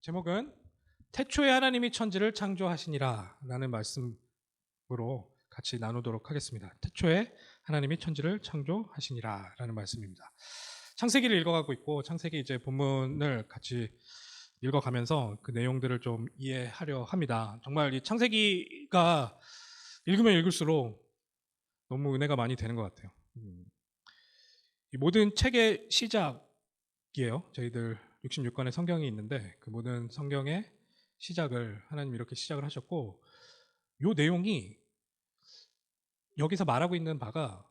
제목은 태초에 하나님이 천지를 창조하시니라 라는 말씀으로 같이 나누도록 하겠습니다. 태초에 하나님이 천지를 창조하시니라 라는 말씀입니다. 창세기를 읽어가고 있고 창세기 이제 본문을 같이 읽어가면서 그 내용들을 좀 이해하려 합니다. 정말 이 창세기가 읽으면 읽을수록 너무 은혜가 많이 되는 것 같아요. 이 모든 책의 시작이에요. 저희들 66권의 성경이 있는데 그 모든 성경의 시작을 하나님 이렇게 시작을 하셨고, 이 내용이 여기서 말하고 있는 바가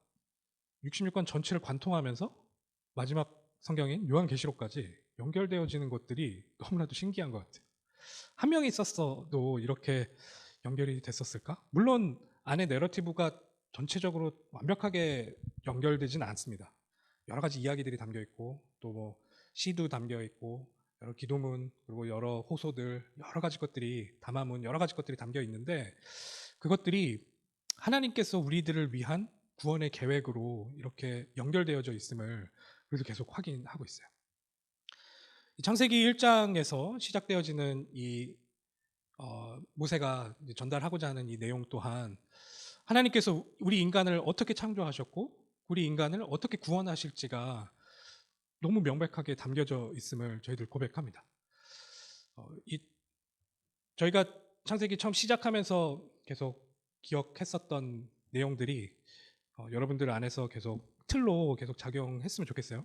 66권 전체를 관통하면서 마지막 성경인 요한계시록까지 연결되어지는 것들이 너무나도 신기한 것 같아요. 한 명이 썼어도 이렇게 연결이 됐었을까? 물론 안에 내러티브가 전체적으로 완벽하게 연결되지는 않습니다. 여러 가지 이야기들이 담겨 있고 또 뭐 시도 담겨 있고 여러 기도문 그리고 여러 호소들 여러 가지 것들이 담화문 여러 가지 것들이 담겨 있는데 그것들이 하나님께서 우리들을 위한 구원의 계획으로 이렇게 연결되어져 있음을 우리도 계속 확인하고 있어요. 창세기 1장에서 시작되어지는 이 모세가 전달하고자 하는 이 내용 또한 하나님께서 우리 인간을 어떻게 창조하셨고 우리 인간을 어떻게 구원하실지가 너무 명백하게 담겨져 있음을 저희들 고백합니다. 저희가 창세기 처음 시작하면서 계속 기억했었던 내용들이 여러분들 안에서 계속 틀로 계속 작용했으면 좋겠어요.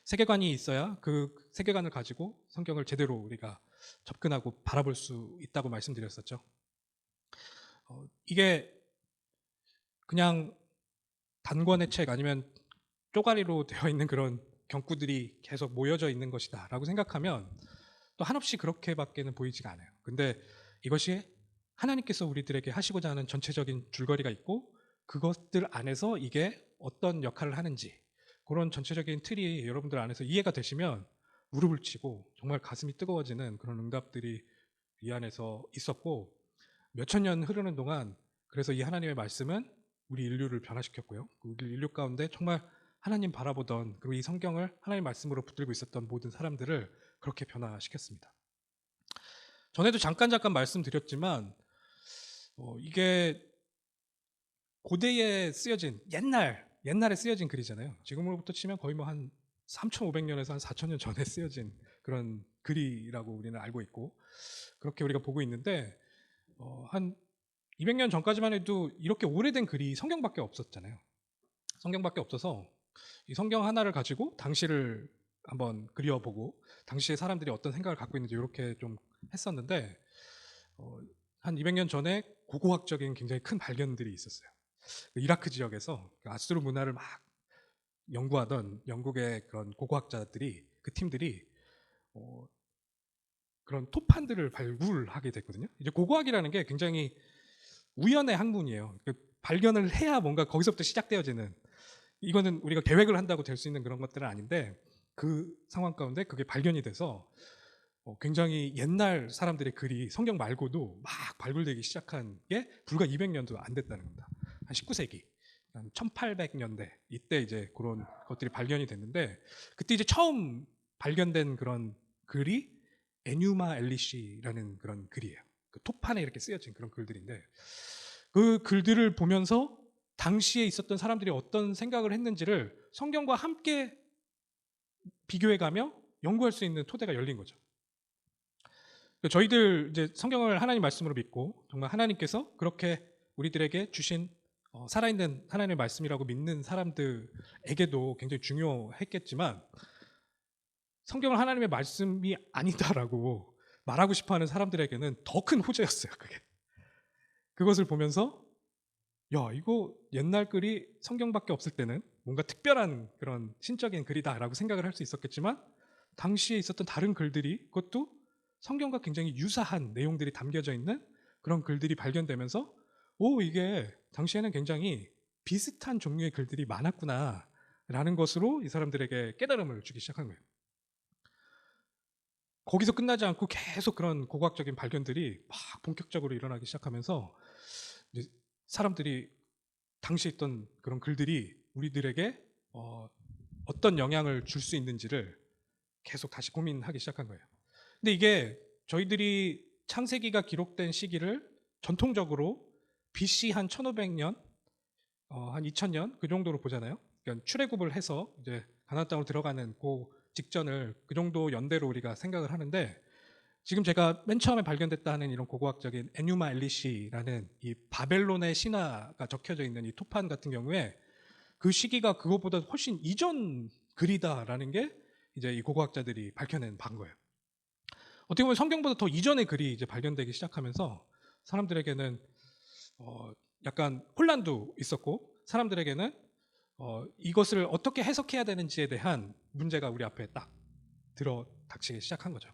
세계관이 있어야 그 세계관을 가지고 성경을 제대로 우리가 접근하고 바라볼 수 있다고 말씀드렸었죠. 이게 그냥 단권의 책 아니면 쪼가리로 되어 있는 그런 경구들이 계속 모여져 있는 것이다 라고 생각하면 또 한없이 그렇게밖에는 보이지가 않아요. 근데 이것이 하나님께서 우리들에게 하시고자 하는 전체적인 줄거리가 있고 그것들 안에서 이게 어떤 역할을 하는지 그런 전체적인 틀이 여러분들 안에서 이해가 되시면 무릎을 치고 정말 가슴이 뜨거워지는 그런 응답들이 이 안에서 있었고 몇천 년 흐르는 동안 그래서 이 하나님의 말씀은 우리 인류를 변화시켰고요. 우리 인류 가운데 정말 하나님 바라보던 그리고 이 성경을 하나님 말씀으로 붙들고 있었던 모든 사람들을 그렇게 변화시켰습니다. 전에도 잠깐 말씀드렸지만 이게 고대에 쓰여진 옛날에 쓰여진 글이잖아요. 지금으로부터 치면 거의 뭐 한 3,500년에서 한 4,000년 전에 쓰여진 그런 글이라고 우리는 알고 있고 그렇게 우리가 보고 있는데 한 200년 전까지만 해도 이렇게 오래된 글이 성경밖에 없었잖아요. 성경밖에 없어서 이 성경 하나를 가지고 당시를 한번 그려보고 당시에 사람들이 어떤 생각을 갖고 있는지 이렇게 좀 했었는데 한 200년 전에 고고학적인 굉장히 큰 발견들이 있었어요. 이라크 지역에서 아수르 문화를 막 연구하던 영국의 그런 고고학자들이 그 팀들이 그런 토판들을 발굴하게 됐거든요. 이제 고고학이라는 게 굉장히 우연의 학문이에요. 발견을 해야 뭔가 거기서부터 시작되어지는 이거는 우리가 계획을 한다고 될 수 있는 그런 것들은 아닌데 그 상황 가운데 그게 발견이 돼서 굉장히 옛날 사람들의 글이 성경 말고도 막 발굴되기 시작한 게 불과 200년도 안 됐다는 겁니다. 한 19세기, 한 1800년대 이때 이제 그런 것들이 발견이 됐는데 그때 이제 처음 발견된 그런 글이 에뉴마 엘리시라는 그런 글이에요. 그 토판에 이렇게 쓰여진 그런 글들인데 그 글들을 보면서 당시에 있었던 사람들이 어떤 생각을 했는지를 성경과 함께 비교해가며 연구할 수 있는 토대가 열린 거죠. 저희들 이제 성경을 하나님 말씀으로 믿고 정말 하나님께서 그렇게 우리들에게 주신 살아있는 하나님의 말씀이라고 믿는 사람들에게도 굉장히 중요했겠지만 성경을 하나님의 말씀이 아니다라고 말하고 싶어하는 사람들에게는 더 큰 호재였어요. 그게. 그것을 보면서 야 이거 옛날 글이 성경밖에 없을 때는 뭔가 특별한 그런 신적인 글이다라고 생각을 할 수 있었겠지만 당시에 있었던 다른 글들이 그것도 성경과 굉장히 유사한 내용들이 담겨져 있는 그런 글들이 발견되면서 이게 당시에는 굉장히 비슷한 종류의 글들이 많았구나 라는 것으로 이 사람들에게 깨달음을 주기 시작한 거예요. 거기서 끝나지 않고 계속 그런 고고학적인 발견들이 막 본격적으로 일어나기 시작하면서 사람들이 당시에 있던 그런 글들이 우리들에게 어떤 영향을 줄 수 있는지를 계속 다시 고민하기 시작한 거예요. 근데 이게 저희들이 창세기가 기록된 시기를 전통적으로 BC 한 1500년, 한 2000년 그 정도로 보잖아요. 그러니까 출애굽을 해서 이제 가나안 땅으로 들어가는 그 직전을 그 정도 연대로 우리가 생각을 하는데, 지금 제가 맨 처음에 발견됐다 하는 이런 고고학적인 에뉴마 엘리시라는 이 바벨론의 신화가 적혀져 있는 이 토판 같은 경우에 그 시기가 그것보다 훨씬 이전 글이다라는 게 이제 이 고고학자들이 밝혀낸 바인 거예요. 어떻게 보면 성경보다 더 이전의 글이 이제 발견되기 시작하면서 사람들에게는 약간 혼란도 있었고, 사람들에게는 이것을 어떻게 해석해야 되는지에 대한 문제가 우리 앞에 딱 들어 닥치기 시작한 거죠.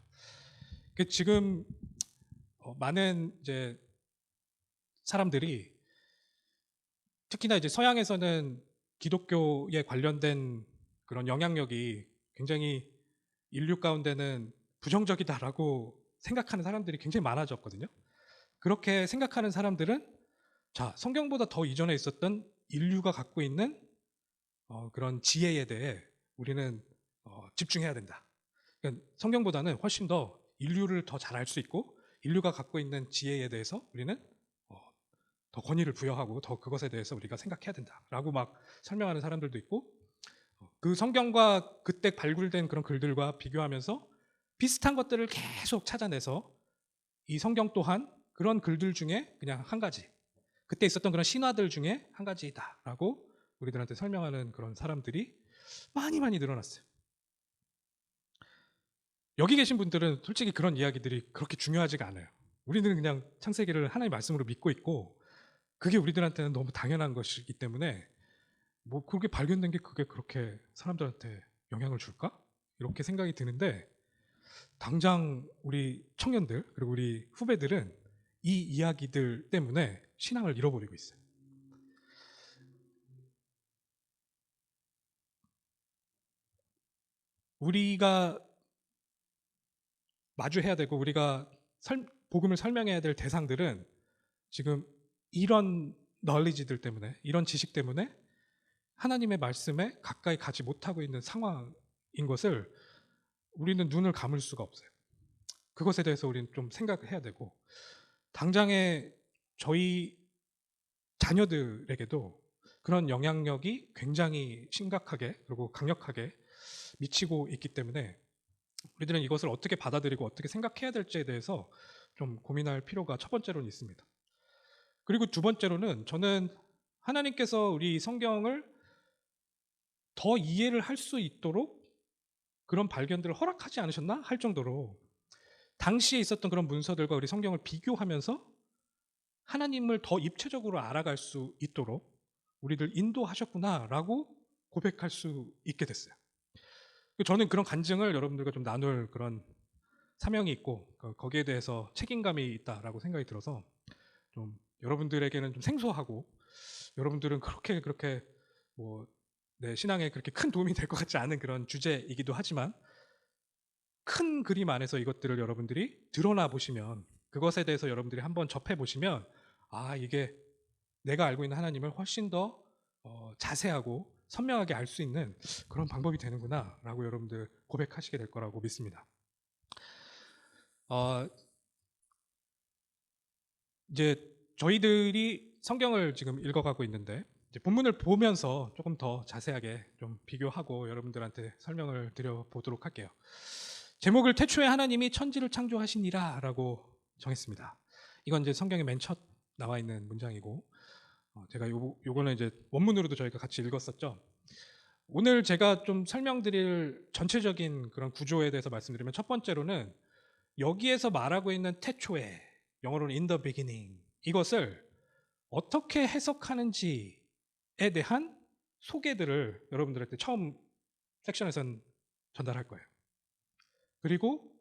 지금 많은 이제 사람들이, 특히나 이제 서양에서는 기독교에 관련된 그런 영향력이 굉장히 인류 가운데는 부정적이다라고 생각하는 사람들이 굉장히 많아졌거든요. 그렇게 생각하는 사람들은 자, 성경보다 더 이전에 있었던 인류가 갖고 있는 그런 지혜에 대해 우리는 집중해야 된다. 그러니까 성경보다는 훨씬 더 인류를 더 잘 알 수 있고, 인류가 갖고 있는 지혜에 대해서 우리는 더 권위를 부여하고 더 그것에 대해서 우리가 생각해야 된다라고 막 설명하는 사람들도 있고, 그 성경과 그때 발굴된 그런 글들과 비교하면서 비슷한 것들을 계속 찾아내서 이 성경 또한 그런 글들 중에 그냥 한 가지, 그때 있었던 그런 신화들 중에 한 가지다라고 우리들한테 설명하는 그런 사람들이 많이 늘어났어요. 여기 계신 분들은 솔직히 그런 이야기들이 그렇게 중요하지가 않아요. 우리는 그냥 창세기를 하나님의 말씀으로 믿고 있고, 그게 우리들한테는 너무 당연한 것이기 때문에 뭐 그렇게 발견된 게 그게 그렇게 사람들한테 영향을 줄까? 이렇게 생각이 드는데, 당장 우리 청년들 그리고 우리 후배들은 이 이야기들 때문에 신앙을 잃어버리고 있어요. 우리가 마주해야 되고 우리가 복음을 설명해야 될 대상들은 지금 이런 널리지들 때문에, 이런 지식 때문에 하나님의 말씀에 가까이 가지 못하고 있는 상황인 것을 우리는 눈을 감을 수가 없어요. 그것에 대해서 우리는 좀 생각을 해야 되고, 당장에 저희 자녀들에게도 그런 영향력이 굉장히 심각하게 그리고 강력하게 미치고 있기 때문에 우리들은 이것을 어떻게 받아들이고 어떻게 생각해야 될지에 대해서 좀 고민할 필요가 첫 번째로는 있습니다. 그리고 두 번째로는 저는 하나님께서 우리 성경을 더 이해를 할 수 있도록 그런 발견들을 허락하지 않으셨나 할 정도로 당시에 있었던 그런 문서들과 우리 성경을 비교하면서 하나님을 더 입체적으로 알아갈 수 있도록 우리들 인도하셨구나라고 고백할 수 있게 됐어요. 저는 그런 간증을 여러분들과 좀 나눌 그런 사명이 있고, 거기에 대해서 책임감이 있다라고 생각이 들어서 좀 여러분들에게는 좀 생소하고, 여러분들은 그렇게 뭐 내 신앙에 그렇게 큰 도움이 될 것 같지 않은 그런 주제이기도 하지만, 큰 그림 안에서 이것들을 여러분들이 드러나 보시면, 그것에 대해서 여러분들이 한번 접해 보시면, 아, 이게 내가 알고 있는 하나님을 훨씬 더 자세하고 선명하게 알 수 있는 그런 방법이 되는구나 라고 여러분들 고백하시게 될 거라고 믿습니다. 이제 저희들이 성경을 지금 읽어가고 있는데, 이제 본문을 보면서 조금 더 자세하게 좀 비교하고 여러분들한테 설명을 드려보도록 할게요. 제목을 태초에 하나님이 천지를 창조하시니라 라고 정했습니다. 이건 이제 성경의 맨 첫 나와 있는 문장이고, 제가 요거는 이제 원문으로도 저희가 같이 읽었었죠. 오늘 제가 좀 설명드릴 전체적인 그런 구조에 대해서 말씀드리면, 첫 번째로는 여기에서 말하고 있는 태초에, 영어로는 in the beginning, 이것을 어떻게 해석하는지에 대한 소개들을 여러분들한테 처음 섹션에서는 전달할 거예요. 그리고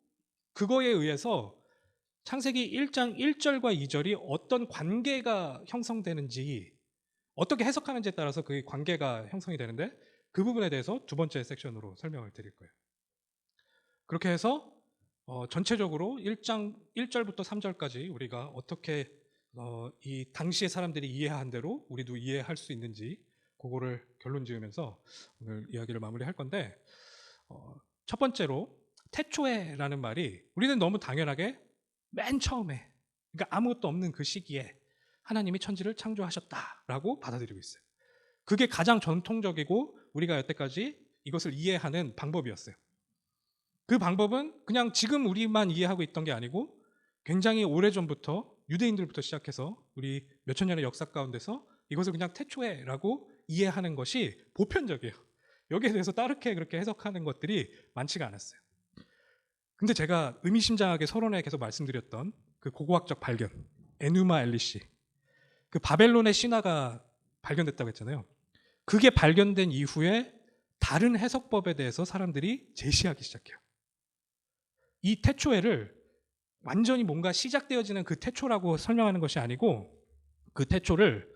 그거에 의해서 창세기 1장 1절과 2절이 어떤 관계가 형성되는지, 어떻게 해석하는지에 따라서 그 관계가 형성이 되는데, 그 부분에 대해서 두 번째 섹션으로 설명을 드릴 거예요. 그렇게 해서 전체적으로 1장 1절부터 3절까지 우리가 어떻게 이 당시의 사람들이 이해한 대로 우리도 이해할 수 있는지, 그거를 결론 지으면서 오늘 이야기를 마무리할 건데, 첫 번째로 태초에라는 말이 우리는 너무 당연하게 맨 처음에, 그러니까 아무것도 없는 그 시기에 하나님이 천지를 창조하셨다라고 받아들이고 있어요. 그게 가장 전통적이고 우리가 여태까지 이것을 이해하는 방법이었어요. 그 방법은 그냥 지금 우리만 이해하고 있던 게 아니고 굉장히 오래전부터 유대인들부터 시작해서 우리 몇천 년의 역사 가운데서 이것을 그냥 태초에라고 이해하는 것이 보편적이에요. 여기에 대해서 다르게 그렇게 해석하는 것들이 많지가 않았어요. 근데 제가 의미심장하게 서론에 계속 말씀드렸던 그 고고학적 발견, 에누마 엘리시, 그 바벨론의 신화가 발견됐다고 했잖아요. 그게 발견된 이후에 다른 해석법에 대해서 사람들이 제시하기 시작해요. 이 태초에를 완전히 뭔가 시작되어지는 그 태초라고 설명하는 것이 아니고, 그 태초를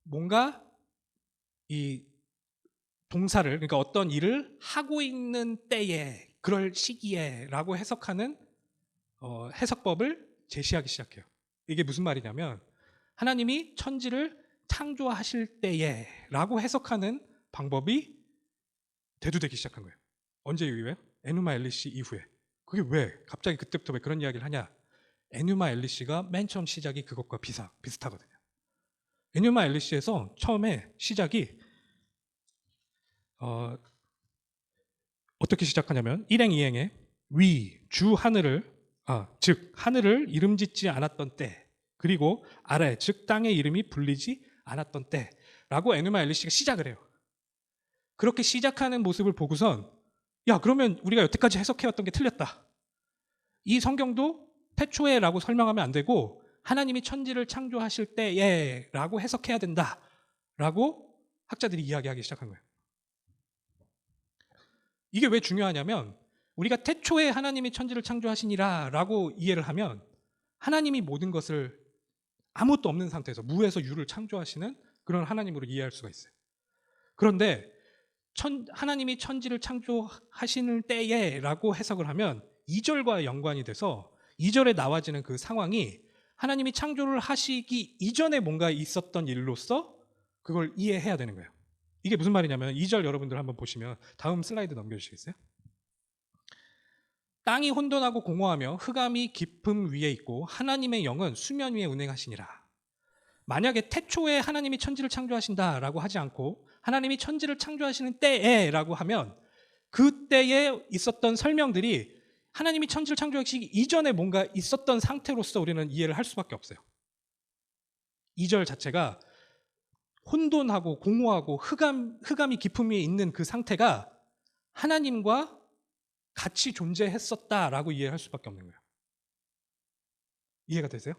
뭔가 이 동사를, 그러니까 어떤 일을 하고 있는 때에, 그럴 시기에라고 해석하는 해석법을 제시하기 시작해요. 이게 무슨 말이냐면 하나님이 천지를 창조하실 때에라고 해석하는 방법이 대두되기 시작한 거예요. 언제 이후에? 에누마 엘리시 이후에. 그게 왜? 갑자기 그때부터 왜 그런 이야기를 하냐? 에누마 엘리시가 맨 처음 시작이 그것과 비슷하거든요. 에누마 엘리시에서 처음에 시작이 어떻게 시작하냐면 일행 이행에 위, 주 하늘을 즉 하늘을 이름짓지 않았던 때, 그리고 아래, 즉 땅의 이름이 불리지 않았던 때라고 에누마 엘리시가 시작을 해요. 그렇게 시작하는 모습을 보고선 야, 그러면 우리가 여태까지 해석해왔던 게 틀렸다. 이 성경도 태초에라고 설명하면 안 되고 하나님이 천지를 창조하실 때에라고 해석해야 된다라고 학자들이 이야기하기 시작한 거예요. 이게 왜 중요하냐면 우리가 태초에 하나님이 천지를 창조하시니라 라고 이해를 하면 하나님이 모든 것을 아무것도 없는 상태에서 무에서 유를 창조하시는 그런 하나님으로 이해할 수가 있어요. 그런데 하나님이 천지를 창조하시는 때에 라고 해석을 하면 2절과 연관이 돼서 2절에 나와지는 그 상황이 하나님이 창조를 하시기 이전에 뭔가 있었던 일로서 그걸 이해해야 되는 거예요. 이게 무슨 말이냐면 2절 여러분들 한번 보시면 다음 슬라이드 넘겨주시겠어요? 땅이 혼돈하고 공허하며 흑암이 깊음 위에 있고 하나님의 영은 수면 위에 운행하시니라. 만약에 태초에 하나님이 천지를 창조하신다라고 하지 않고 하나님이 천지를 창조하시는 때에라고 하면 그때에 있었던 설명들이 하나님이 천지를 창조하시기 이전에 뭔가 있었던 상태로서 우리는 이해를 할 수밖에 없어요. 2절 자체가 혼돈하고 공허하고 흑암이 깊음 위에 있는 그 상태가 하나님과 같이 존재했었다라고 이해할 수밖에 없는 거예요. 이해가 되세요?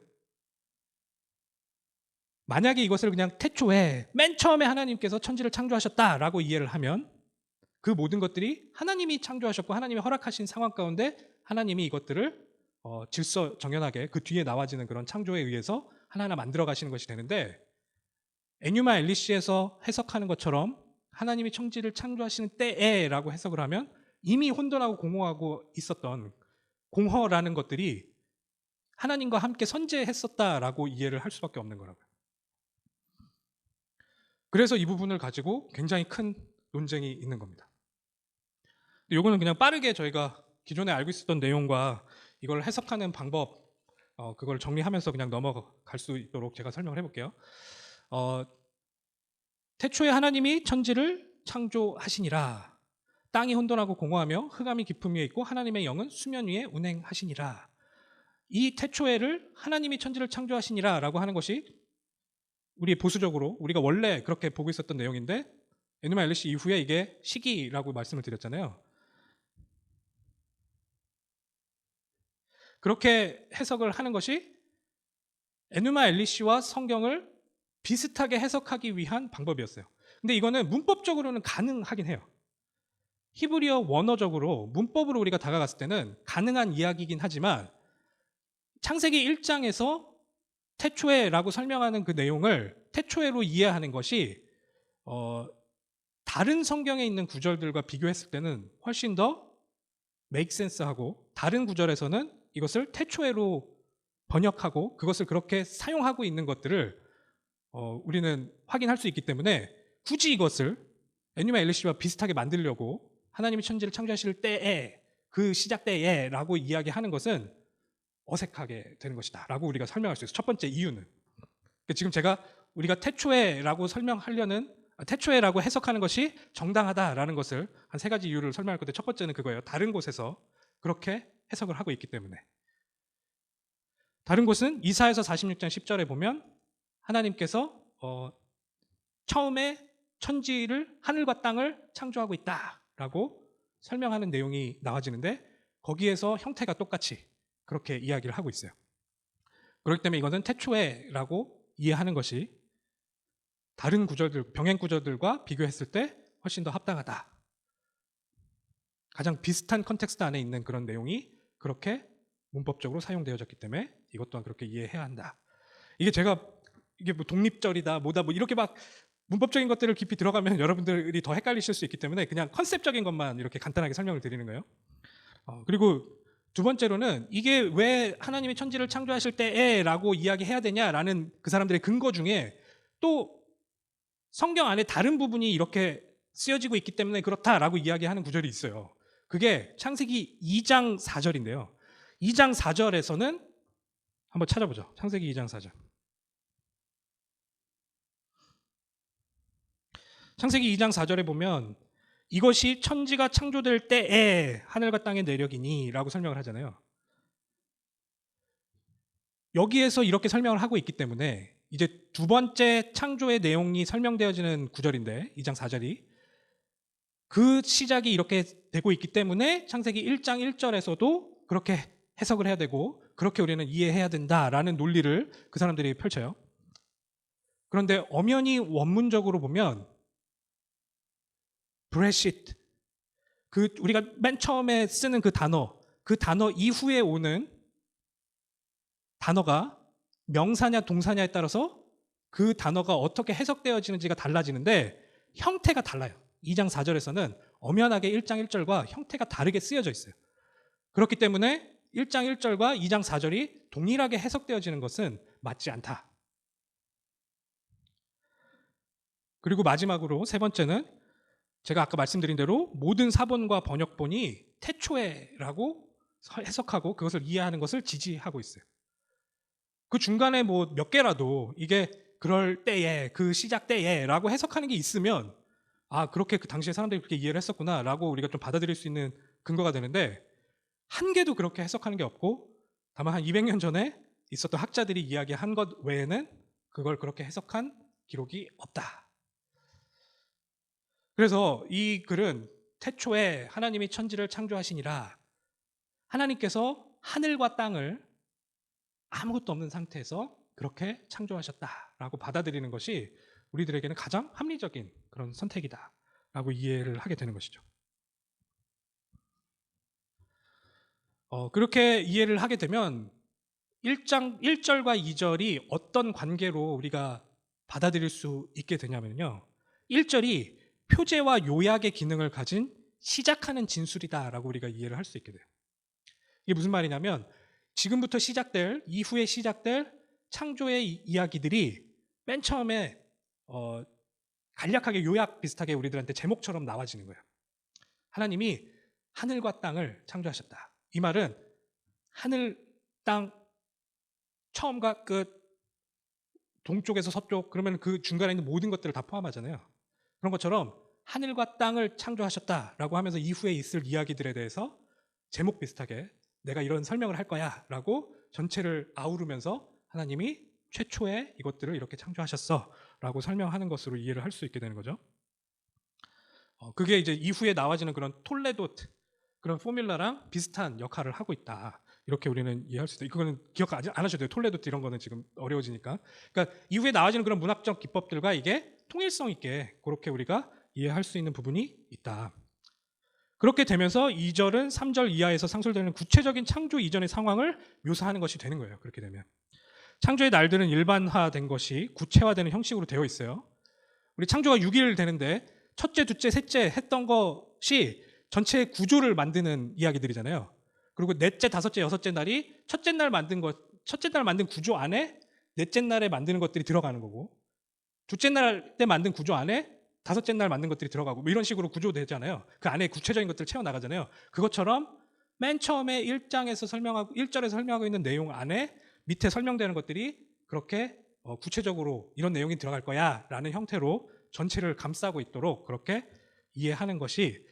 만약에 이것을 그냥 태초에 맨 처음에 하나님께서 천지를 창조하셨다라고 이해를 하면 그 모든 것들이 하나님이 창조하셨고 하나님이 허락하신 상황 가운데 하나님이 이것들을 질서정연하게 그 뒤에 나와지는 그런 창조에 의해서 하나하나 만들어 가시는 것이 되는데, 에뉴마 엘리시에서 해석하는 것처럼 하나님이 천지를 창조하시는 때에라고 해석을 하면 이미 혼돈하고 공허하고 있었던 공허라는 것들이 하나님과 함께 선재했었다라고 이해를 할 수밖에 없는 거라고요. 그래서 이 부분을 가지고 굉장히 큰 논쟁이 있는 겁니다. 이거는 그냥 빠르게 저희가 기존에 알고 있었던 내용과 이걸 해석하는 방법, 그걸 정리하면서 그냥 넘어갈 수 있도록 제가 설명을 해볼게요. 태초에 하나님이 천지를 창조하시니라. 땅이 혼돈하고 공허하며 흑암이 깊음 위에 있고 하나님의 영은 수면 위에 운행하시니라. 이 태초에를 하나님이 천지를 창조하시니라 라고 하는 것이 우리 보수적으로 우리가 원래 그렇게 보고 있었던 내용인데, 에누마 엘리시 이후에 이게 시기라고 말씀을 드렸잖아요. 그렇게 해석을 하는 것이 에누마 엘리시와 성경을 비슷하게 해석하기 위한 방법이었어요. 근데 이거는 문법적으로는 가능하긴 해요. 히브리어 원어적으로 문법으로 우리가 다가갔을 때는 가능한 이야기이긴 하지만 창세기 1장에서 태초에라고 설명하는 그 내용을 태초에로 이해하는 것이 다른 성경에 있는 구절들과 비교했을 때는 훨씬 더 make sense하고, 다른 구절에서는 이것을 태초에로 번역하고 그것을 그렇게 사용하고 있는 것들을 우리는 확인할 수 있기 때문에 굳이 이것을 에뉴마 엘리시와 비슷하게 만들려고 하나님이 천지를 창조하실 때에, 그 시작 때에 라고 이야기하는 것은 어색하게 되는 것이다 라고 우리가 설명할 수 있어요. 첫 번째 이유는, 지금 우리가 태초에라고 태초에라고 해석하는 것이 정당하다라는 것을 한 세 가지 이유를 설명할 건데, 첫 번째는 그거예요. 다른 곳에서 그렇게 해석을 하고 있기 때문에. 다른 곳은 이사야서 46장 10절에 보면 하나님께서 처음에 천지를, 하늘과 땅을 창조하고 있다라고 설명하는 내용이 나와지는데, 거기에서 형태가 똑같이 그렇게 이야기를 하고 있어요. 그렇기 때문에 이것은 태초에라고 이해하는 것이 다른 구절들, 병행 구절들과 비교했을 때 훨씬 더 합당하다. 가장 비슷한 컨텍스트 안에 있는 그런 내용이 그렇게 문법적으로 사용되어졌기 때문에 이것 또한 그렇게 이해해야 한다. 이게 뭐 독립절이다, 뭐다, 뭐 이렇게 막 문법적인 것들을 깊이 들어가면 여러분들이 더 헷갈리실 수 있기 때문에 그냥 컨셉적인 것만 이렇게 간단하게 설명을 드리는 거예요. 그리고 두 번째로는 이게 왜 하나님이 천지를 창조하실 때에라고 이야기해야 되냐라는 그 사람들의 근거 중에 또 성경 안에 다른 부분이 이렇게 쓰여지고 있기 때문에 그렇다라고 이야기하는 구절이 있어요. 그게 창세기 2장 4절인데요. 2장 4절에서는 한번 찾아보죠. 창세기 2장 4절. 창세기 2장 4절에 보면 이것이 천지가 창조될 때에 하늘과 땅의 내력이니 라고 설명을 하잖아요. 여기에서 이렇게 설명을 하고 있기 때문에 이제 두 번째 창조의 내용이 설명되어지는 구절인데, 2장 4절이 그 시작이 이렇게 되고 있기 때문에 창세기 1장 1절에서도 그렇게 해석을 해야 되고 그렇게 우리는 이해해야 된다라는 논리를 그 사람들이 펼쳐요. 그런데 엄연히 원문적으로 보면 브레시트, 우리가 맨 처음에 쓰는 그 단어 이후에 오는 단어가 명사냐 동사냐에 따라서 그 단어가 어떻게 해석되어지는지가 달라지는데 형태가 달라요. 2장 4절에서는 엄연하게 1장 1절과 형태가 다르게 쓰여져 있어요. 그렇기 때문에 1장 1절과 2장 4절이 동일하게 해석되어지는 것은 맞지 않다. 그리고 마지막으로 세 번째는 제가 아까 말씀드린 대로 모든 사본과 번역본이 태초에라고 해석하고 그것을 이해하는 것을 지지하고 있어요. 그 중간에 뭐 몇 개라도 이게 그럴 때에, 그 시작 때에라고 해석하는 게 있으면 그렇게 그 당시에 사람들이 그렇게 이해를 했었구나라고 우리가 좀 받아들일 수 있는 근거가 되는데, 한 개도 그렇게 해석하는 게 없고 다만 한 200년 전에 있었던 학자들이 이야기한 것 외에는 그걸 그렇게 해석한 기록이 없다. 그래서 이 글은 태초에 하나님이 천지를 창조하시니라, 하나님께서 하늘과 땅을 아무것도 없는 상태에서 그렇게 창조하셨다라고 받아들이는 것이 우리들에게는 가장 합리적인 그런 선택이다라고 이해를 하게 되는 것이죠. 그렇게 이해를 하게 되면 1절과 2절이 어떤 관계로 우리가 받아들일 수 있게 되냐면요, 1절이 표제와 요약의 기능을 가진 시작하는 진술이다라고 우리가 이해를 할 수 있게 돼요. 이게 무슨 말이냐면 지금부터 시작될, 이후에 시작될 창조의 이야기들이 맨 처음에 간략하게 요약 비슷하게 우리들한테 제목처럼 나와지는 거예요. 하나님이 하늘과 땅을 창조하셨다. 이 말은 하늘, 땅, 처음과 끝, 동쪽에서 서쪽, 그러면 그 중간에 있는 모든 것들을 다 포함하잖아요. 그런 것처럼 하늘과 땅을 창조하셨다라고 하면서 이후에 있을 이야기들에 대해서 제목 비슷하게 내가 이런 설명을 할 거야 라고 전체를 아우르면서 하나님이 최초에 이것들을 이렇게 창조하셨어 라고 설명하는 것으로 이해를 할 수 있게 되는 거죠. 그게 이제 이후에 나와지는 그런 톨레도트, 그런 포뮬라랑 비슷한 역할을 하고 있다, 이렇게 우리는 이해할 수 있다. 이거는 기억 안 하셔도 돼요. 톨레도트 이런 거는 지금 어려워지니까. 그러니까 이후에 나와지는 그런 문학적 기법들과 이게 통일성 있게 그렇게 우리가 이해할 수 있는 부분이 있다. 그렇게 되면서 2절은 3절 이하에서 상술되는 구체적인 창조 이전의 상황을 묘사하는 것이 되는 거예요. 그렇게 되면 창조의 날들은 일반화된 것이 구체화되는 형식으로 되어 있어요. 우리 창조가 6일 되는데 첫째, 둘째, 셋째 했던 것이 전체의 구조를 만드는 이야기들이잖아요. 그리고 넷째, 다섯째, 여섯째 날이 첫째 날 만든 구조 안에 넷째 날에 만드는 것들이 들어가는 거고, 둘째 날 때 만든 구조 안에 다섯째 날 만든 것들이 들어가고 뭐 이런 식으로 구조되잖아요. 그 안에 구체적인 것들을 채워나가잖아요. 그것처럼 맨 처음에 1장에서 설명하고 1절에서 설명하고 있는 내용 안에 밑에 설명되는 것들이 그렇게 구체적으로 이런 내용이 들어갈 거야 라는 형태로 전체를 감싸고 있도록 그렇게 이해하는 것이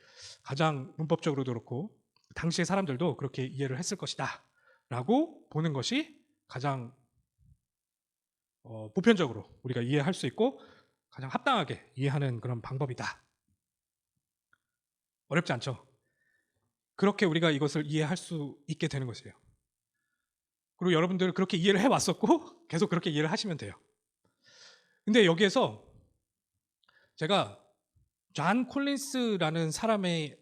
가장 문법적으로도 그렇고 당시의 사람들도 그렇게 이해를 했을 것이다 라고 보는 것이 가장 보편적으로 우리가 이해할 수 있고 가장 합당하게 이해하는 그런 방법이다. 어렵지 않죠? 그렇게 우리가 이것을 이해할 수 있게 되는 것이에요. 그리고 여러분들 그렇게 이해를 해왔었고 계속 그렇게 이해를 하시면 돼요. 근데 여기에서 제가 존 콜린스라는 사람의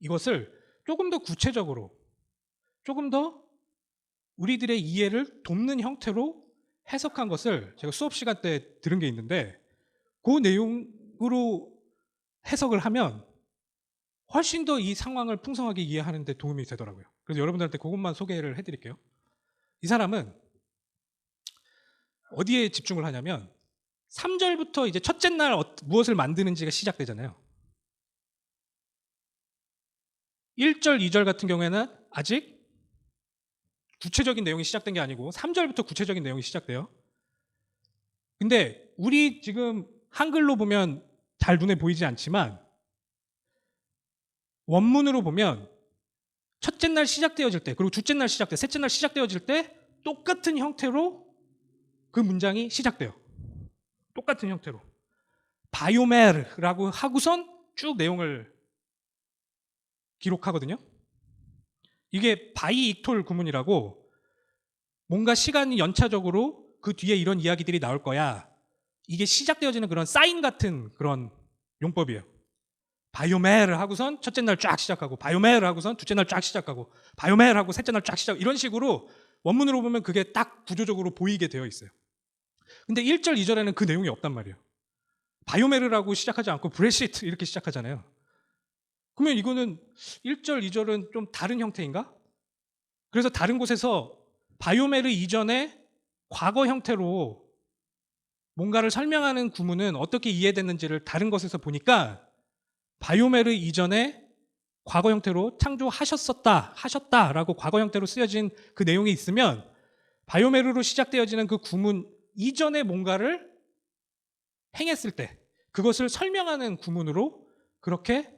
이것을 조금 더 구체적으로 조금 더 우리들의 이해를 돕는 형태로 해석한 것을 제가 수업 시간 때 들은 게 있는데 그 내용으로 해석을 하면 훨씬 더 이 상황을 풍성하게 이해하는 데 도움이 되더라고요. 그래서 여러분들한테 그것만 소개를 해드릴게요. 이 사람은 어디에 집중을 하냐면 3절부터 이제 첫째 날 무엇을 만드는지가 시작되잖아요. 1절, 2절 같은 경우에는 아직 구체적인 내용이 시작된 게 아니고 3절부터 구체적인 내용이 시작돼요. 근데 우리 지금 한글로 보면 잘 눈에 보이지 않지만 원문으로 보면 첫째 날 시작되어질 때 그리고 둘째 날 시작돼 셋째 날 시작되어질 때 똑같은 형태로 그 문장이 시작돼요. 똑같은 형태로 바이오메르라고 하고선 쭉 내용을 기록하거든요. 이게 바이익톨 구문이라고 뭔가 시간이 연차적으로 그 뒤에 이런 이야기들이 나올 거야. 이게 시작되어지는 그런 사인 같은 그런 용법이에요. 바이오메르 하고선 첫째 날 쫙 시작하고 바이오메르 하고선 둘째 날 쫙 시작하고 바이오메르 하고 셋째 날 쫙 시작 이런 식으로 원문으로 보면 그게 딱 구조적으로 보이게 되어 있어요. 근데 1절, 2절에는 그 내용이 없단 말이에요. 바이오메르라고 시작하지 않고 브레시트 이렇게 시작하잖아요. 그러면 이거는 1절, 2절은 좀 다른 형태인가? 그래서 다른 곳에서 바이오메르 이전에 과거 형태로 뭔가를 설명하는 구문은 어떻게 이해됐는지를 다른 것에서 보니까 바이오메르 이전에 과거 형태로 하셨다라고 과거 형태로 쓰여진 그 내용이 있으면 바이오메르로 시작되어지는 그 구문 이전에 뭔가를 행했을 때 그것을 설명하는 구문으로 그렇게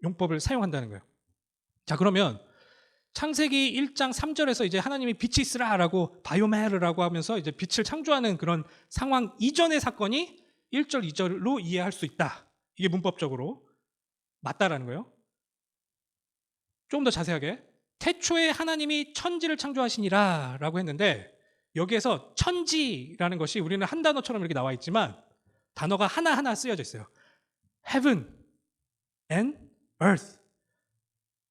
용법을 사용한다는 거예요. 자, 그러면 창세기 1장 3절에서 이제 하나님이 빛이 있으라라고 바이오메르라고 하면서 이제 빛을 창조하는 그런 상황 이전의 사건이 1절, 2절로 이해할 수 있다. 이게 문법적으로 맞다라는 거예요. 조금 더 자세하게 태초에 하나님이 천지를 창조하시니라 라고 했는데 여기에서 천지라는 것이 우리는 한 단어처럼 이렇게 나와 있지만 단어가 하나하나 쓰여져 있어요. Heaven and Earth.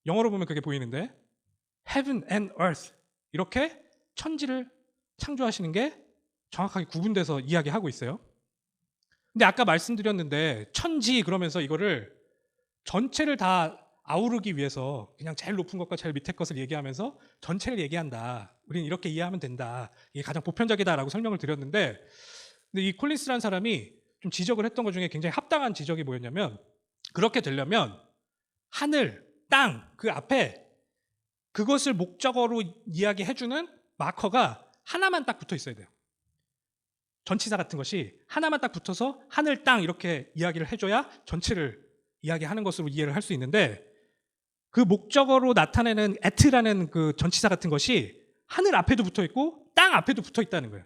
영어로 보면 그게 보이는데 Heaven and Earth 이렇게 천지를 창조하시는 게 정확하게 구분돼서 이야기하고 있어요. 근데 아까 말씀드렸는데 천지 그러면서 이거를 전체를 다 아우르기 위해서 그냥 제일 높은 것과 제일 밑에 것을 얘기하면서 전체를 얘기한다. 우리는 이렇게 이해하면 된다. 이게 가장 보편적이다라고 설명을 드렸는데 근데 이 콜린스라는 사람이 좀 지적을 했던 것 중에 굉장히 합당한 지적이 뭐였냐면 그렇게 되려면 하늘, 땅 그 앞에 그것을 목적어로 이야기해주는 마커가 하나만 딱 붙어 있어야 돼요. 전치사 같은 것이 하나만 딱 붙어서 하늘, 땅 이렇게 이야기를 해줘야 전체를 이야기하는 것으로 이해를 할 수 있는데 그 목적어로 나타내는 at라는 그 전치사 같은 것이 하늘 앞에도 붙어 있고 땅 앞에도 붙어 있다는 거예요.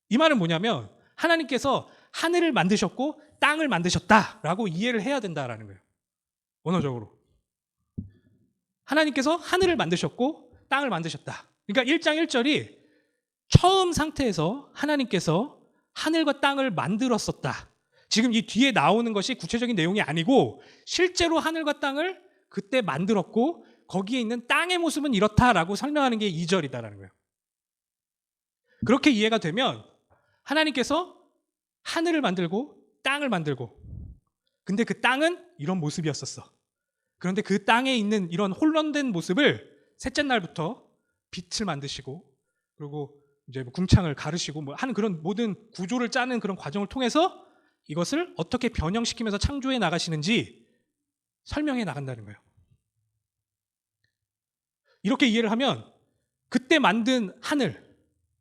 이 말은 뭐냐면 하나님께서 하늘을 만드셨고 땅을 만드셨다라고 이해를 해야 된다라는 거예요. 원어적으로. 하나님께서 하늘을 만드셨고 땅을 만드셨다. 그러니까 1장 1절이 처음 상태에서 하나님께서 하늘과 땅을 만들었었다. 지금 이 뒤에 나오는 것이 구체적인 내용이 아니고 실제로 하늘과 땅을 그때 만들었고 거기에 있는 땅의 모습은 이렇다라고 설명하는 게 2절이다라는 거예요. 그렇게 이해가 되면 하나님께서 하늘을 만들고 땅을 만들고 근데 그 땅은 이런 모습이었었어. 그런데 그 땅에 있는 이런 혼돈된 모습을 셋째 날부터 빛을 만드시고 그리고 이제 궁창을 가르시고 뭐 하는 그런 모든 구조를 짜는 그런 과정을 통해서 이것을 어떻게 변형시키면서 창조해 나가시는지 설명해 나간다는 거예요. 이렇게 이해를 하면 그때 만든 하늘,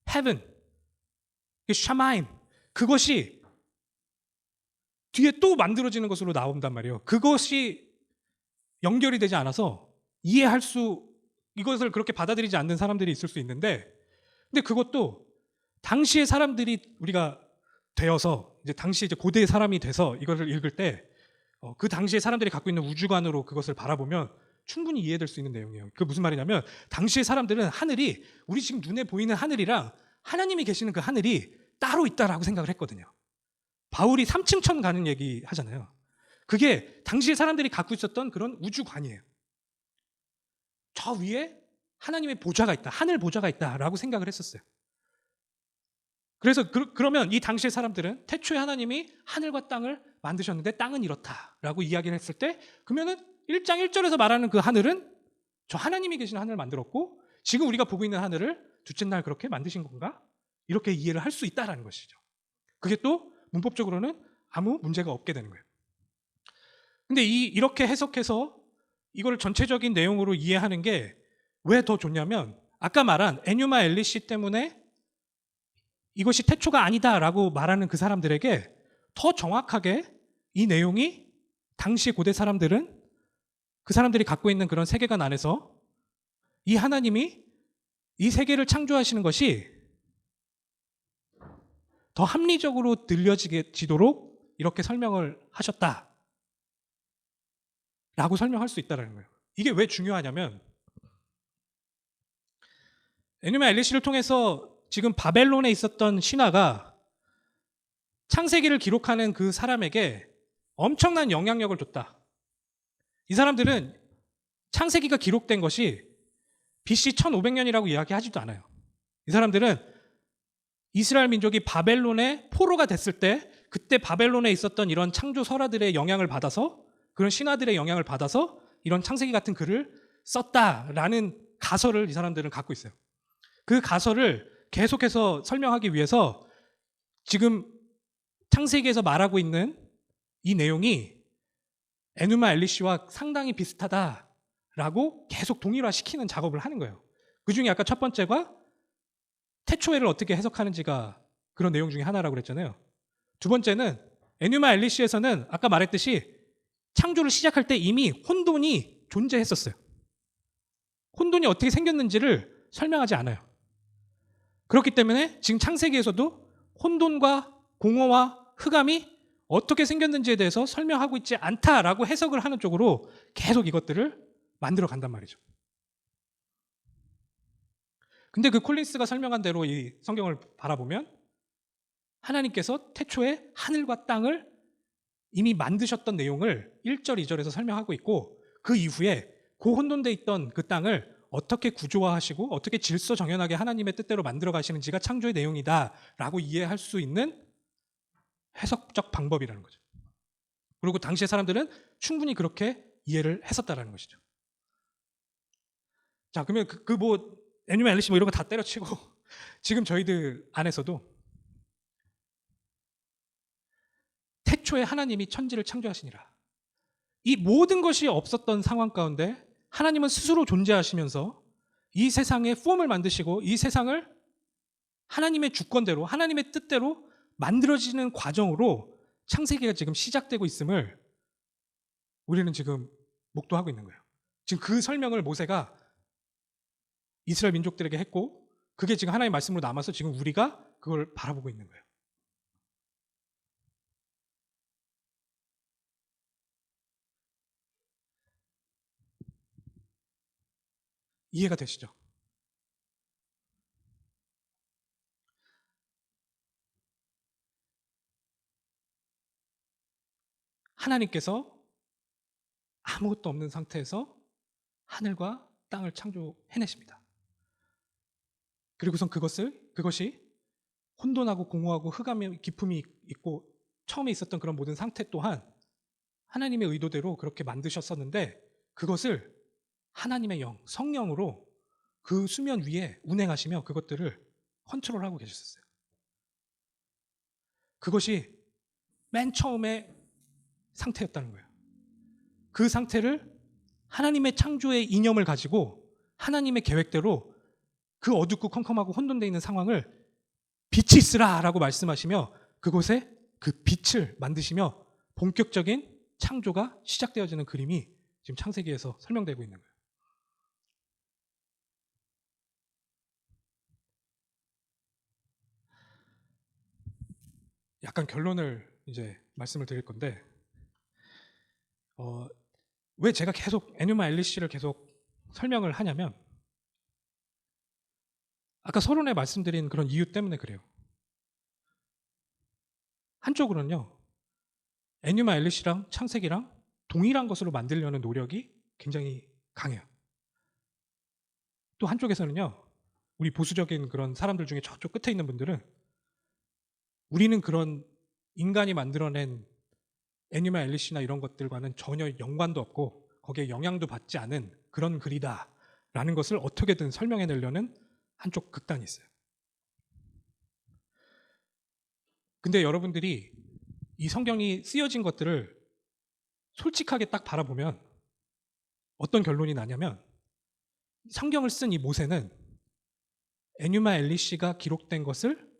heaven, 샤마임, 그것이 뒤에 또 만들어지는 것으로 나온단 말이에요. 그것이 연결이 되지 않아서 이것을 그렇게 받아들이지 않는 사람들이 있을 수 있는데, 근데 그것도 당시의 사람들이 우리가 되어서 이제 당시 이제 고대의 사람이 돼서 이거를 읽을 때 그 당시의 사람들이 갖고 있는 우주관으로 그것을 바라보면 충분히 이해될 수 있는 내용이에요. 그게 무슨 말이냐면 당시의 사람들은 하늘이 우리 지금 눈에 보이는 하늘이랑 하나님이 계시는 그 하늘이 따로 있다라고 생각을 했거든요. 바울이 3층 천 가는 얘기 하잖아요. 그게 당시의 사람들이 갖고 있었던 그런 우주관이에요. 저 위에 하나님의 보좌가 있다, 하늘 보좌가 있다라고 생각을 했었어요. 그래서 그러면 이 당시의 사람들은 태초에 하나님이 하늘과 땅을 만드셨는데 땅은 이렇다라고 이야기를 했을 때, 그러면은 1장 1절에서 말하는 그 하늘은 저 하나님이 계신 하늘을 만들었고 지금 우리가 보고 있는 하늘을 둘째 날 그렇게 만드신 건가? 이렇게 이해를 할 수 있다라는 것이죠. 그게 또 문법적으로는 아무 문제가 없게 되는 거예요. 근데 이렇게 해석해서 이걸 전체적인 내용으로 이해하는 게 왜 더 좋냐면, 아까 말한 에뉴마 엘리시 때문에 이것이 태초가 아니다라고 말하는 그 사람들에게 더 정확하게 이 내용이 당시 고대 사람들은 그 사람들이 갖고 있는 그런 세계관 안에서 이 하나님이 이 세계를 창조하시는 것이 더 합리적으로 들려지도록 이렇게 설명을 하셨다라고 설명할 수 있다는 거예요. 이게 왜 중요하냐면 에누마 엘리시를 통해서 지금 바벨론에 있었던 신화가 창세기를 기록하는 그 사람에게 엄청난 영향력을 줬다. 이 사람들은 창세기가 기록된 것이 BC 1500년이라고 이야기하지도 않아요. 이 사람들은 이스라엘 민족이 바벨론의 포로가 됐을 때 그때 바벨론에 있었던 이런 창조 설화들의 영향을 받아서, 그런 신화들의 영향을 받아서 이런 창세기 같은 글을 썼다라는 가설을 이 사람들은 갖고 있어요. 그 가설을 계속해서 설명하기 위해서 지금 창세기에서 말하고 있는 이 내용이 에누마 엘리시와 상당히 비슷하다라고 계속 동일화시키는 작업을 하는 거예요. 그 중에 아까 첫 번째가 태초에를 어떻게 해석하는지가 그런 내용 중에 하나라고 그랬잖아요. 두 번째는 에누마 엘리시에서는 아까 말했듯이 창조를 시작할 때 이미 혼돈이 존재했었어요. 혼돈이 어떻게 생겼는지를 설명하지 않아요. 그렇기 때문에 지금 창세기에서도 혼돈과 공허와 흑암이 어떻게 생겼는지에 대해서 설명하고 있지 않다라고 해석을 하는 쪽으로 계속 이것들을 만들어 간단 말이죠. 근데 그 콜린스가 설명한 대로 이 성경을 바라보면 하나님께서 태초에 하늘과 땅을 이미 만드셨던 내용을 1절, 2절에서 설명하고 있고, 그 이후에 그 혼돈돼 있던 그 땅을 어떻게 구조화하시고 어떻게 질서 정연하게 하나님의 뜻대로 만들어 가시는지가 창조의 내용이다라고 이해할 수 있는 해석적 방법이라는 거죠. 그리고 당시의 사람들은 충분히 그렇게 이해를 했었다라는 것이죠. 자, 그러면 에누마 엘리시 이런 거 다 때려치고 지금 저희들 안에서도 태초에 하나님이 천지를 창조하시니라. 이 모든 것이 없었던 상황 가운데 하나님은 스스로 존재하시면서 이 세상에 폼을 만드시고 이 세상을 하나님의 주권대로, 하나님의 뜻대로 만들어지는 과정으로 창세기가 지금 시작되고 있음을 우리는 지금 목도하고 있는 거예요. 지금 그 설명을 모세가 이스라엘 민족들에게 했고, 그게 지금 하나님의 말씀으로 남아서 지금 우리가 그걸 바라보고 있는 거예요. 이해가 되시죠? 하나님께서 아무것도 없는 상태에서 하늘과 땅을 창조해내십니다. 그리고선 그것이 혼돈하고 공허하고 흑암의 기품이 있고 처음에 있었던 그런 모든 상태 또한 하나님의 의도대로 그렇게 만드셨었는데, 그것을 하나님의 영, 성령으로 그 수면 위에 운행하시며 그것들을 컨트롤하고 계셨어요. 그것이 맨 처음의 상태였다는 거예요. 그 상태를 하나님의 창조의 이념을 가지고 하나님의 계획대로 그 어둡고 컴컴하고 혼돈되어 있는 상황을 빛이 있으라 라고 말씀하시며 그곳에 그 빛을 만드시며 본격적인 창조가 시작되어지는 그림이 지금 창세기에서 설명되고 있는 거예요. 약간 결론을 이제 말씀을 드릴 건데 왜 제가 계속 애뉴마 엘리시를 계속 설명을 하냐면 아까 서론에 말씀드린 그런 이유 때문에 그래요. 한쪽으로는요, 애뉴마 엘리시랑 창세기랑 동일한 것으로 만들려는 노력이 굉장히 강해요. 또 한쪽에서는요, 우리 보수적인 그런 사람들 중에 저쪽 끝에 있는 분들은 우리는 그런 인간이 만들어낸 애니마 엘리시나 이런 것들과는 전혀 연관도 없고 거기에 영향도 받지 않은 그런 글이다라는 것을 어떻게든 설명해내려는 한쪽 극단이 있어요. 근데 여러분들이 이 성경이 쓰여진 것들을 솔직하게 딱 바라보면 어떤 결론이 나냐면 성경을 쓴 이 모세는 애뉴마 엘리시가 기록된 것을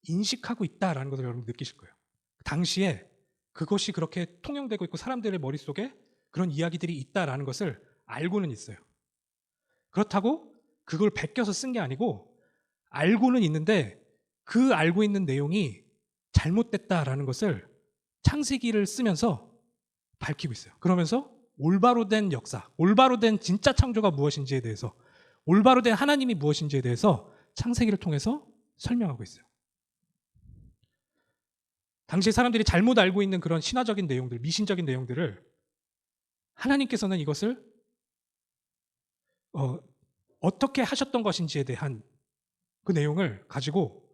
인식하고 있다라는 것을 여러분 느끼실 거예요. 당시에 그것이 그렇게 통용되고 있고 사람들의 머릿속에 그런 이야기들이 있다라는 것을 알고는 있어요. 그렇다고 그걸 베껴서 쓴 게 아니고 알고는 있는데 그 알고 있는 내용이 잘못됐다라는 것을 창세기를 쓰면서 밝히고 있어요. 그러면서 올바로 된 역사, 올바로 된 진짜 창조가 무엇인지에 대해서, 올바로 된 하나님이 무엇인지에 대해서 창세기를 통해서 설명하고 있어요. 당시 사람들이 잘못 알고 있는 그런 신화적인 내용들, 미신적인 내용들을 하나님께서는 이것을 어떻게 하셨던 것인지에 대한 그 내용을 가지고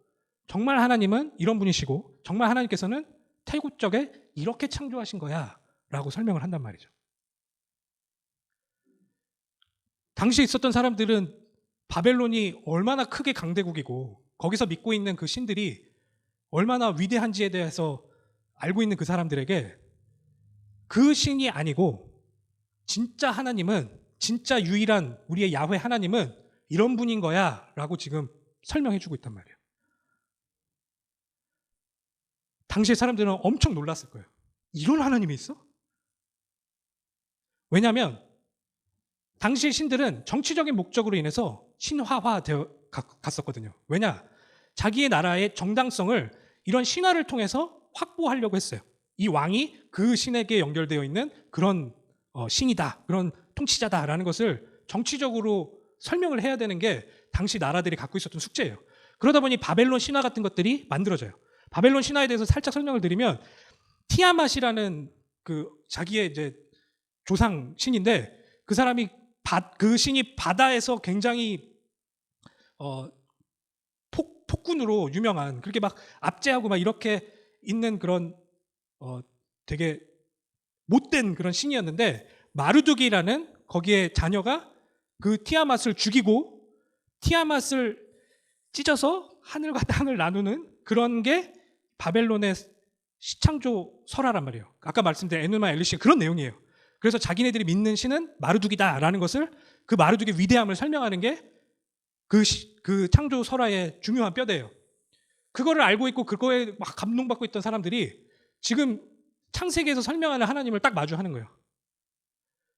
정말 하나님은 이런 분이시고 정말 하나님께서는 태고적에 이렇게 창조하신 거야 라고 설명을 한단 말이죠. 당시에 있었던 사람들은 바벨론이 얼마나 크게 강대국이고 거기서 믿고 있는 그 신들이 얼마나 위대한지에 대해서 알고 있는 그 사람들에게 그 신이 아니고 진짜 하나님은, 진짜 유일한 우리의 야훼 하나님은 이런 분인 거야 라고 지금 설명해 주고 있단 말이에요. 당시의 사람들은 엄청 놀랐을 거예요. 이런 하나님이 있어? 왜냐하면 당시의 신들은 정치적인 목적으로 인해서 신화화되어 갔었거든요. 왜냐? 자기의 나라의 정당성을 이런 신화를 통해서 확보하려고 했어요. 이 왕이 그 신에게 연결되어 있는 그런 신이다, 그런 통치자다라는 것을 정치적으로 설명을 해야 되는 게 당시 나라들이 갖고 있었던 숙제예요. 그러다 보니 바벨론 신화 같은 것들이 만들어져요. 바벨론 신화에 대해서 살짝 설명을 드리면 티아맛이라는 그 자기의 이제 조상 신인데 그 사람이 그 신이 바다에서 굉장히 폭군으로 유명한, 그렇게 막 압제하고 막 이렇게 있는 그런 되게 못된 그런 신이었는데 마르두기라는 거기에 자녀가 그 티아맛을 죽이고 티아맛을 찢어서 하늘과 땅을 나누는 그런 게 바벨론의 시창조 설화란 말이에요. 아까 말씀드린 애누마 엘리시가 그런 내용이에요. 그래서 자기네들이 믿는 신은 마르두기다라는 것을, 그 마르두기의 위대함을 설명하는 게 그 창조 설화의 중요한 뼈대예요. 그거를 알고 있고 그거에 막 감동받고 있던 사람들이 지금 창세기에서 설명하는 하나님을 딱 마주하는 거예요.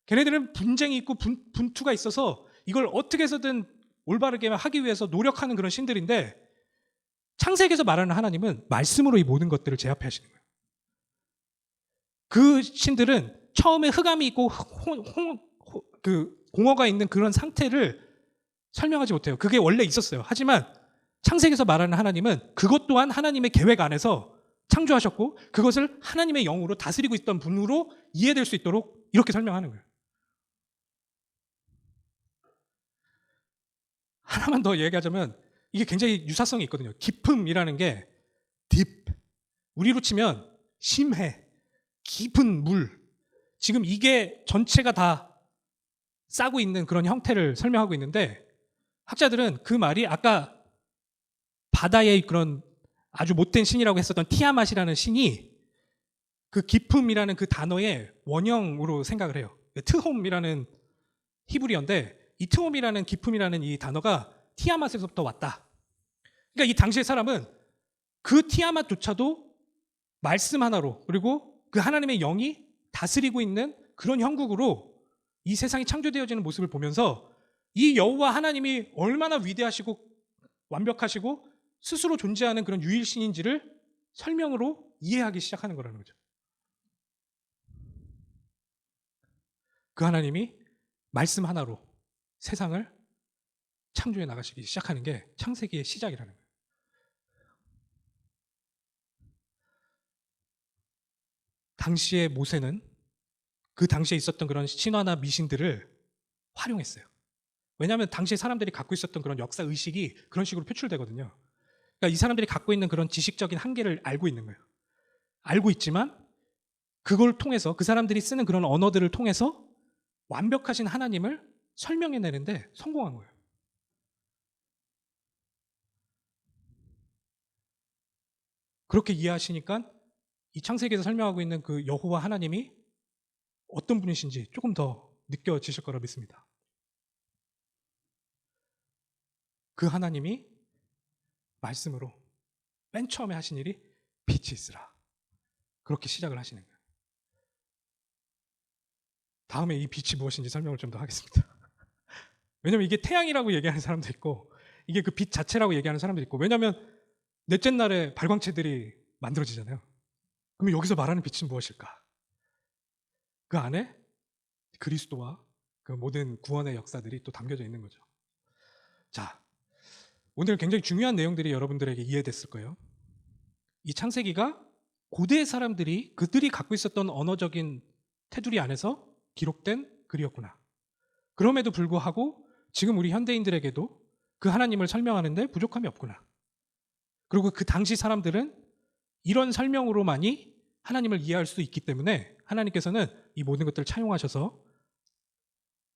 걔네들은 분쟁이 있고 분투가 있어서 이걸 어떻게 해서든 올바르게 하기 위해서 노력하는 그런 신들인데 창세기에서 말하는 하나님은 말씀으로 이 모든 것들을 제압해 하시는 거예요. 그 신들은 처음에 흑암이 있고 그 공허가 있는 그런 상태를 설명하지 못해요. 그게 원래 있었어요. 하지만 창세기에서 말하는 하나님은 그것 또한 하나님의 계획 안에서 창조하셨고 그것을 하나님의 영으로 다스리고 있던 분으로 이해될 수 있도록 이렇게 설명하는 거예요. 하나만 더 얘기하자면 이게 굉장히 유사성이 있거든요. 깊음이라는 게 deep, 우리로 치면 심해, 깊은 물, 지금 이게 전체가 다 싸고 있는 그런 형태를 설명하고 있는데 학자들은 그 말이 아까 바다의 그런 아주 못된 신이라고 했었던 티아맛이라는 신이 그 기쁨이라는 그 단어의 원형으로 생각을 해요. 트홈이라는 히브리어인데 이 트홈이라는 기쁨이라는 이 단어가 티아맛에서부터 왔다. 그러니까 이 당시의 사람은 그 티아맛조차도 말씀 하나로 그리고 그 하나님의 영이 다스리고 있는 그런 형국으로 이 세상이 창조되어지는 모습을 보면서 이 여호와 하나님이 얼마나 위대하시고 완벽하시고 스스로 존재하는 그런 유일신인지를 설명으로 이해하기 시작하는 거라는 거죠. 그 하나님이 말씀 하나로 세상을 창조해 나가시기 시작하는 게 창세기의 시작이라는 거예요. 당시의 모세는 그 당시에 있었던 그런 신화나 미신들을 활용했어요. 왜냐하면 당시에 사람들이 갖고 있었던 그런 역사 의식이 그런 식으로 표출되거든요. 그러니까 이 사람들이 갖고 있는 그런 지식적인 한계를 알고 있는 거예요. 알고 있지만 그걸 통해서 그 사람들이 쓰는 그런 언어들을 통해서 완벽하신 하나님을 설명해내는데 성공한 거예요. 그렇게 이해하시니까 이 창세기에서 설명하고 있는 그 여호와 하나님이 어떤 분이신지 조금 더 느껴지실 거라 믿습니다. 그 하나님이 말씀으로 맨 처음에 하신 일이 빛이 있으라. 그렇게 시작을 하시는 거예요. 다음에 이 빛이 무엇인지 설명을 좀 더 하겠습니다. 왜냐면 이게 태양이라고 얘기하는 사람도 있고 이게 그 빛 자체라고 얘기하는 사람도 있고 왜냐면 넷째 날에 발광체들이 만들어지잖아요. 그러면 여기서 말하는 빛은 무엇일까? 그 안에 그리스도와 그 모든 구원의 역사들이 또 담겨져 있는 거죠. 자, 오늘 굉장히 중요한 내용들이 여러분들에게 이해됐을 거예요. 이 창세기가 고대 사람들이 그들이 갖고 있었던 언어적인 테두리 안에서 기록된 글이었구나. 그럼에도 불구하고 지금 우리 현대인들에게도 그 하나님을 설명하는데 부족함이 없구나. 그리고 그 당시 사람들은 이런 설명으로만이 하나님을 이해할 수 있기 때문에 하나님께서는 이 모든 것들을 차용하셔서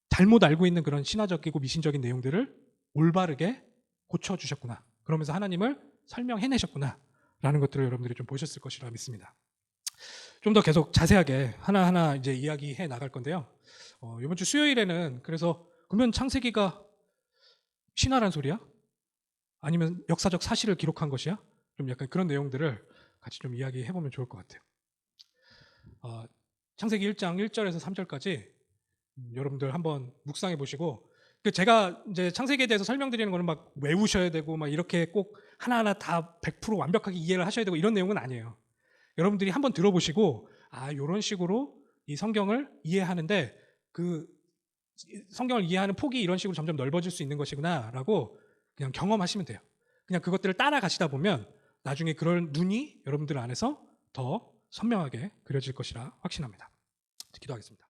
잘못 알고 있는 그런 신화적이고 미신적인 내용들을 올바르게 고쳐주셨구나. 그러면서 하나님을 설명해내셨구나. 라는 것들을 여러분들이 좀 보셨을 것이라 믿습니다. 좀 더 계속 자세하게 하나하나 이제 이야기해 나갈 건데요. 이번 주 수요일에는 그래서 그러면 창세기가 신화란 소리야? 아니면 역사적 사실을 기록한 것이야? 좀 약간 그런 내용들을 같이 좀 이야기해 보면 좋을 것 같아요. 창세기 1장 1절에서 3절까지 여러분들 한번 묵상해 보시고 제가 이제 창세기에 대해서 설명드리는 거는 막 외우셔야 되고 막 이렇게 꼭 하나하나 다 100% 완벽하게 이해를 하셔야 되고 이런 내용은 아니에요. 여러분들이 한번 들어보시고 이런 식으로 이 성경을 이해하는데 그 성경을 이해하는 폭이 이런 식으로 점점 넓어질 수 있는 것이구나라고 그냥 경험하시면 돼요. 그냥 그것들을 따라가시다 보면 나중에 그런 눈이 여러분들 안에서 더 선명하게 그려질 것이라 확신합니다. 기도하겠습니다.